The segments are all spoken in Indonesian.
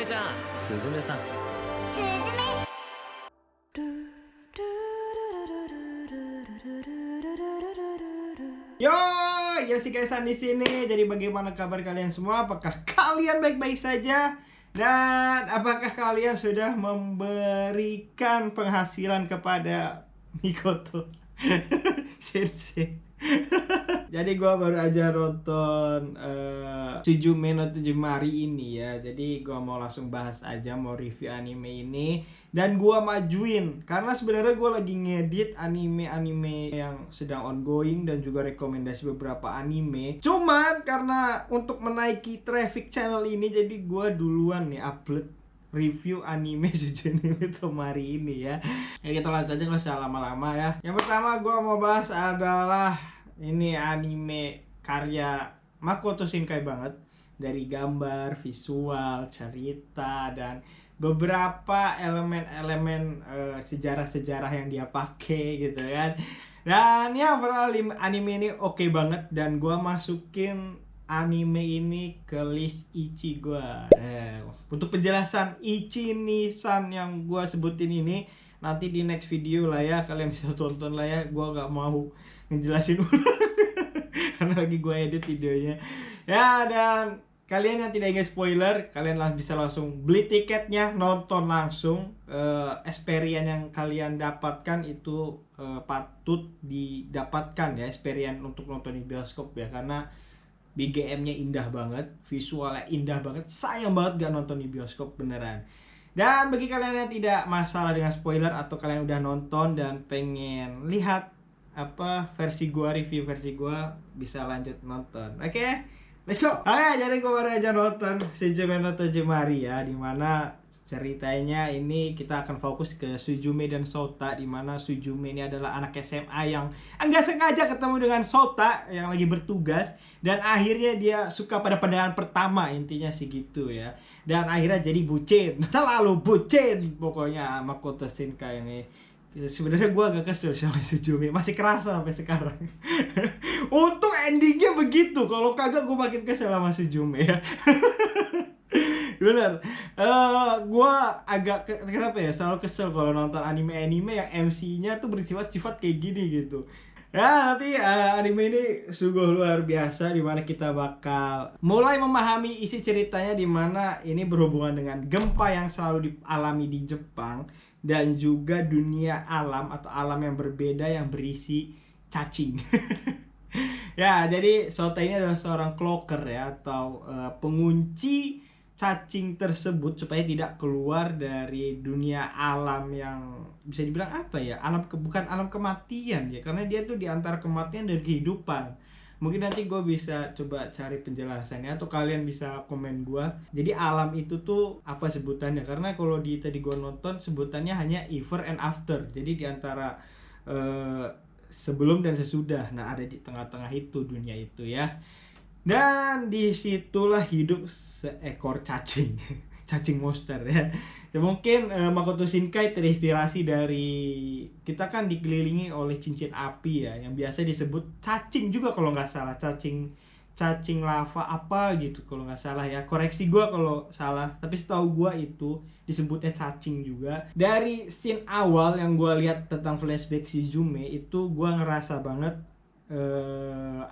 めちゃん、すずめさん。すずめ。Yo, ya si Kaisan di sini. Jadi bagaimana kabar kalian semua? Apakah kalian baik-baik saja? Dan apakah kalian sudah memberikan penghasilan kepada Mikoto Sensei? Jadi gua baru aja nonton Suzume no Tejumari ini ya. Jadi gua mau langsung bahas aja, mau review anime ini. Dan gua majuin karena sebenarnya gua lagi ngedit anime-anime yang sedang ongoing dan juga rekomendasi beberapa anime. Cuman karena untuk menaiki traffic channel ini, jadi gua duluan nih upload review anime Suzume no Tejumari ini ya. Ya kita lanjut aja, nggak usah lama-lama ya. Yang pertama gua mau bahas adalah ini anime karya Makoto Shinkai banget. Dari gambar, visual, cerita, dan beberapa elemen-elemen sejarah-sejarah yang dia pakai gitu kan. Dan ya overall anime ini oke banget. Dan gua masukin anime ini ke list Ichi gua. Untuk penjelasan Ichi Nissan yang gua sebutin ini nanti di next video lah ya, kalian bisa tonton lah ya. Gua gak mau ngejelasin ulang karena lagi gue edit videonya ya. Dan kalian yang tidak ingin spoiler, kalian bisa langsung beli tiketnya, nonton langsung. Experience yang kalian dapatkan itu patut didapatkan ya, experience untuk nonton di bioskop ya, karena BGM-nya indah banget, visualnya indah banget. Sayang banget gak nonton di bioskop beneran. Dan bagi kalian yang tidak masalah dengan spoiler atau kalian udah nonton dan pengen lihat versi gua, review versi gua, bisa lanjut nonton. Oke, let's go. Oke, jadi gua baru aja nonton Suzume no Tejumari ya, dimana ceritanya ini kita akan fokus ke Suzume dan Sota, dimana Suzume ini adalah anak SMA yang enggak sengaja ketemu dengan Sota yang lagi bertugas, dan akhirnya dia suka pada pandangan pertama, intinya sih gitu ya. Dan akhirnya jadi bucin, selalu bucin pokoknya Makoto Shinkai ini. Sebenarnya gue agak kesel sama Suzume, masih kerasa sampai sekarang. Untung endingnya begitu, kalau kagak gue makin kesel sama Suzume ya. Bener, gue agak kenapa ya, selalu kesel kalau nonton anime-anime yang MC-nya tuh bersifat kayak gini gitu. Ya nanti anime ini sungguh luar biasa, dimana kita bakal mulai memahami isi ceritanya, dimana ini berhubungan dengan gempa yang selalu dialami di Jepang, dan juga dunia alam atau alam yang berbeda yang berisi cacing. Ya, jadi Sota ini adalah seorang cloaker ya, atau pengunci cacing tersebut supaya tidak keluar dari dunia alam yang bisa dibilang apa ya, bukan alam kematian ya, karena dia tuh di antara kematian dan kehidupan. Mungkin nanti gue bisa coba cari penjelasannya atau kalian bisa komen gue. Jadi alam itu tuh apa sebutannya? Karena kalau tadi gue nonton sebutannya hanya ever and after. Jadi di antara sebelum dan sesudah. Nah, ada di tengah-tengah itu dunia itu ya. Dan disitulah hidup seekor cacing. Cacing monster ya. Ya mungkin Makoto Shinkai terinspirasi dari, kita kan dikelilingi oleh cincin api ya, yang biasa disebut cacing juga kalau nggak salah, cacing lava apa gitu kalau nggak salah ya, koreksi gue kalau salah, tapi setahu gue itu disebutnya cacing juga. Dari scene awal yang gue lihat tentang flashback Suzume itu, gue ngerasa banget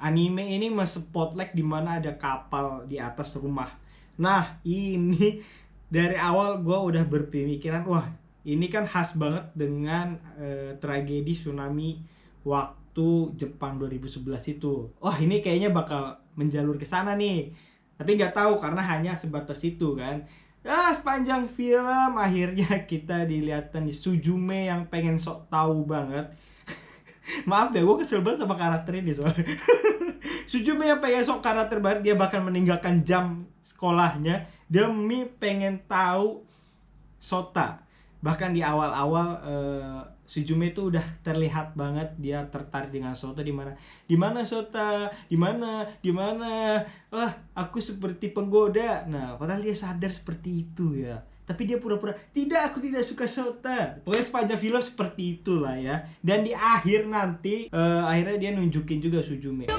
anime ini spotlight di mana ada kapal di atas rumah. Nah ini dari awal gue udah berpemikiran, wah ini kan khas banget dengan tragedi tsunami waktu Jepang 2011 itu. Wah ini kayaknya bakal menjalur ke sana nih. Tapi nggak tahu karena hanya sebatas itu kan. Ya sepanjang film akhirnya kita dilihatkan di Suzume yang pengen sok tahu banget. Maaf deh, gue kesel banget sama karakter ini soalnya. Suzume yang pengen sok karakter baru, dia bahkan meninggalkan jam sekolahnya demi pengen tahu Sota. Bahkan di awal-awal Suzume itu udah terlihat banget dia tertarik dengan Sota. Di mana Sota, di mana, wah aku seperti penggoda. Nah padahal dia sadar seperti itu ya, tapi dia pura-pura tidak, aku tidak suka Sota. Pokoknya sepanjang film seperti itulah ya. Dan di akhir nanti akhirnya dia nunjukin juga Suzume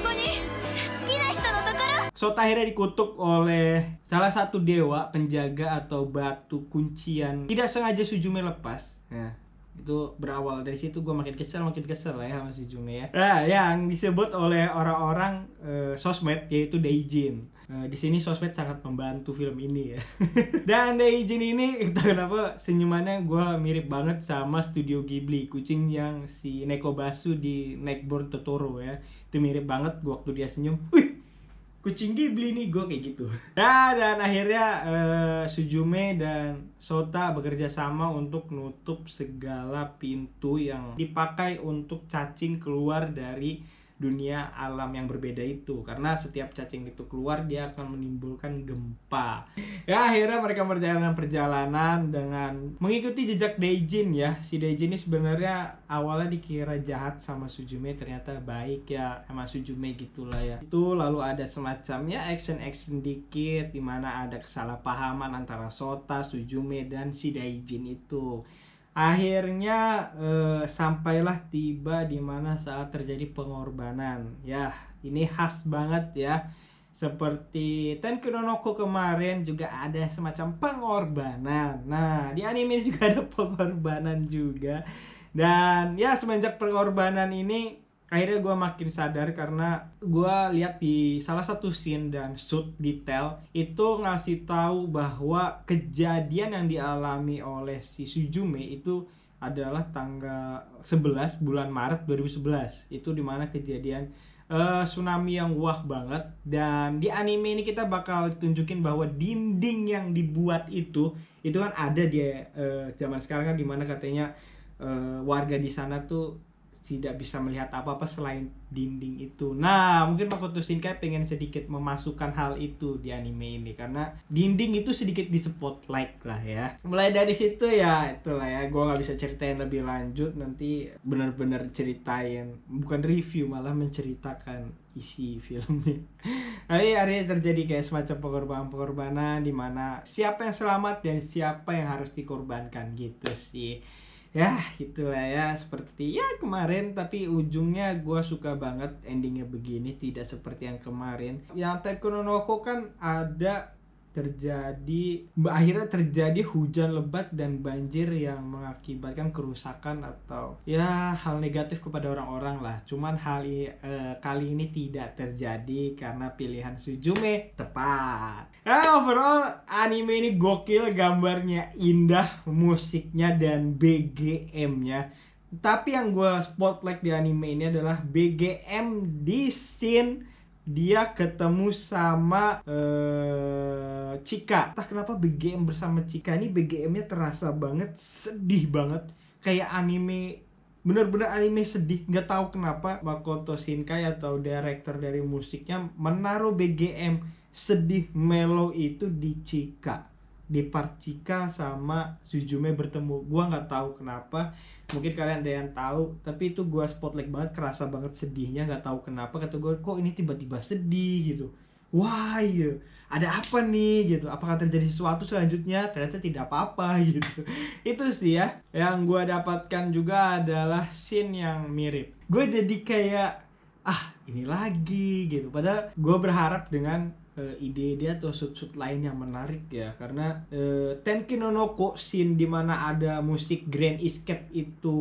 Sota akhirnya dikutuk oleh salah satu dewa penjaga atau batu kuncian. Tidak sengaja Suzume lepas. Nah, itu berawal dari situ gue makin kesel lah ya sama Suzume ya. Nah, yang disebut oleh orang-orang sosmed yaitu Daijin. Di sini sosmed sangat membantu film ini ya. Dan Daijin ini entah kenapa senyumannya gue mirip banget sama Studio Ghibli, kucing yang si Nekobasu di Nightborn Totoro ya. Itu mirip banget gue waktu dia senyum. Wih, kucing Ghibli nih, gue kayak gitu. Nah, dan akhirnya Suzume dan Sota bekerja sama untuk nutup segala pintu yang dipakai untuk cacing keluar dari dunia alam yang berbeda itu, karena setiap cacing itu keluar dia akan menimbulkan gempa. Ya akhirnya mereka perjalanan dengan mengikuti jejak Daijin ya. Si Daijin ini sebenarnya awalnya dikira jahat sama Suzume, ternyata baik ya sama Suzume gitulah ya. Itu lalu ada semacam ya action dikit dimana ada kesalahpahaman antara Sota, Suzume dan si Daijin itu. Akhirnya sampailah tiba di mana saat terjadi pengorbanan. Ya, ini khas banget ya. Seperti Tenku no Noko kemarin juga ada semacam pengorbanan. Nah, di anime juga ada pengorbanan juga. Dan ya semenjak pengorbanan ini akhirnya gue makin sadar karena gue lihat di salah satu scene dan shoot detail itu ngasih tahu bahwa kejadian yang dialami oleh si Suzume itu adalah tanggal 11 bulan Maret 2011. Itu dimana kejadian tsunami yang wah banget. Dan di anime ini kita bakal tunjukin bahwa dinding yang dibuat itu kan ada di zaman sekarang kan, dimana katanya warga di sana tuh tidak bisa melihat apa-apa selain dinding itu. Nah, mungkin Makoto Shinkai pengen sedikit memasukkan hal itu di anime ini karena dinding itu sedikit di spotlight lah ya. Mulai dari situ ya itulah ya, gue nggak bisa ceritain lebih lanjut, nanti benar-benar ceritain, bukan review malah menceritakan isi filmnya. Tapi hari ini terjadi kayak semacam pengorbanan di mana siapa yang selamat dan siapa yang harus dikorbankan gitu sih. Ya gitulah ya, seperti ya kemarin, tapi ujungnya gue suka banget endingnya begini, tidak seperti yang kemarin. Yang Tenku no Noko kan ada akhirnya terjadi hujan lebat dan banjir yang mengakibatkan kerusakan atau ya hal negatif kepada orang-orang lah. Cuman kali ini tidak terjadi karena pilihan Suzume tepat. Overall anime ini gokil, gambarnya indah, musiknya dan BGM-nya. Tapi yang gue spotlight di anime ini adalah BGM di scene dia ketemu sama Chika. Entah kenapa BGM bersama Chika ini BGM-nya terasa banget sedih banget, kayak anime, bener-bener anime sedih. Nggak tahu kenapa Makoto Shinkai atau director dari musiknya menaruh BGM sedih mellow itu di Chika, di part Chika sama Suzume bertemu. Gua nggak tahu kenapa, mungkin kalian ada yang tahu, tapi itu gua spotlight banget, kerasa banget sedihnya. Nggak tahu kenapa, kata gua kok ini tiba-tiba sedih gitu, why gitu, ada apa nih gitu, apakah terjadi sesuatu selanjutnya? Ternyata tidak apa-apa gitu. Itu sih ya yang gua dapatkan. Juga adalah scene yang mirip, gue jadi kayak ini lagi gitu, padahal gue berharap dengan ide-ide atau shoot lain yang menarik ya, karena Tenki no Noko scene dimana ada musik Grand Escape itu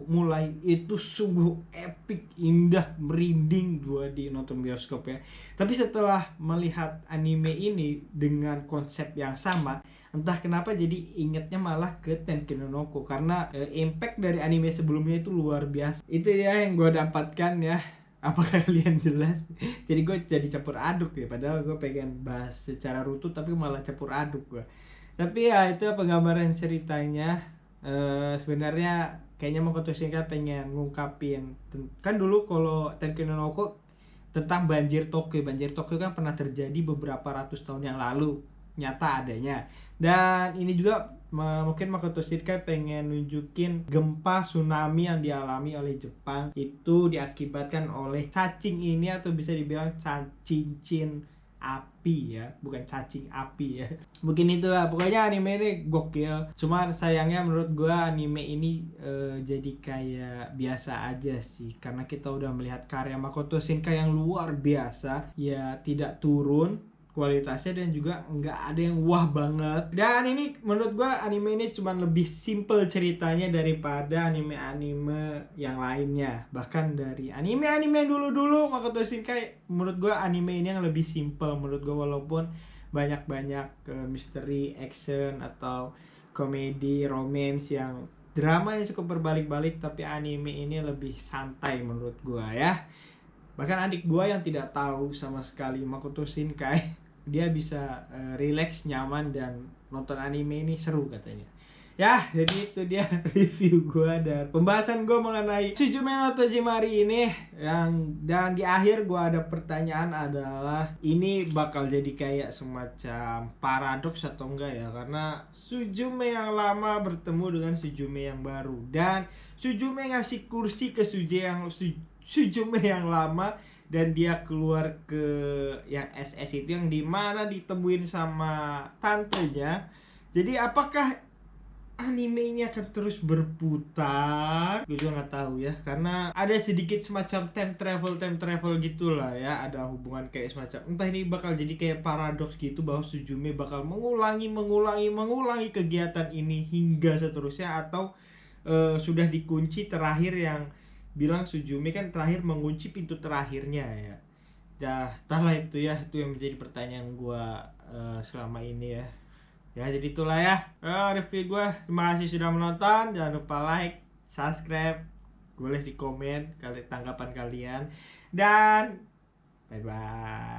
mulai, itu sungguh epic, indah, merinding gua di nonton bioskop ya. Tapi setelah melihat anime ini dengan konsep yang sama, entah kenapa jadi ingetnya malah ke Tenki no Noko, karena impact dari anime sebelumnya itu luar biasa. Itu ya yang gua dapatkan ya. Apakah kalian jelas? Jadi gue jadi campur aduk ya, padahal gue pengen bahas secara runtuh tapi malah campur aduk gue. Tapi ya itu penggambaran ceritanya. Sebenarnya kayaknya Makoto Shinkai pengen ngungkapin, kan dulu kalau Tenki no Noko tentang banjir Tokyo kan pernah terjadi beberapa ratus tahun yang lalu, nyata adanya. Dan ini juga mungkin Makoto Shinkai pengen nunjukin gempa tsunami yang dialami oleh Jepang itu diakibatkan oleh cacing ini, atau bisa dibilang cincin api ya, bukan cacing api ya. Mungkin itulah, pokoknya anime ini gokil. Cuman sayangnya menurut gua anime ini jadi kayak biasa aja sih, karena kita udah melihat karya Makoto Shinkai yang luar biasa ya, tidak turun kualitasnya dan juga nggak ada yang wah banget. Dan ini menurut gua anime ini cuman lebih simple ceritanya daripada anime-anime yang lainnya. Bahkan dari anime-anime dulu-dulu Makoto Shinkai, menurut gua anime ini yang lebih simple menurut gua, walaupun banyak-banyak misteri, action atau komedi, romance yang drama yang cukup berbalik-balik, tapi anime ini lebih santai menurut gua ya. Bahkan adik gua yang tidak tahu sama sekali Makoto Shinkai, dia bisa relax, nyaman, dan nonton anime ini seru katanya. Ya, jadi itu dia review gua dan pembahasan gua mengenai Suzume no Tojimari ini. Dan di akhir gua ada pertanyaan adalah, ini bakal jadi kayak semacam paradoks atau enggak ya? Karena Suzume yang lama bertemu dengan Suzume yang baru, dan Suzume ngasih kursi ke Suzume yang lama, dan dia keluar ke yang SS itu yang dimana ditemuin sama tantenya. Jadi apakah anime ini akan terus berputar? Gue juga nggak tahu ya, karena ada sedikit semacam time travel gitulah ya. Ada hubungan kayak semacam, entah ini bakal jadi kayak paradoks gitu, bahwa Suzume bakal mengulangi kegiatan ini hingga seterusnya, atau sudah dikunci terakhir, yang bilang Suzume kan terakhir mengunci pintu terakhirnya ya. Entahlah itu ya, itu yang menjadi pertanyaan gua selama ini ya. Ya jadi itulah ya review gua. Terima kasih sudah menonton. Jangan lupa like, subscribe, boleh di komen tanggapan kalian, dan bye bye.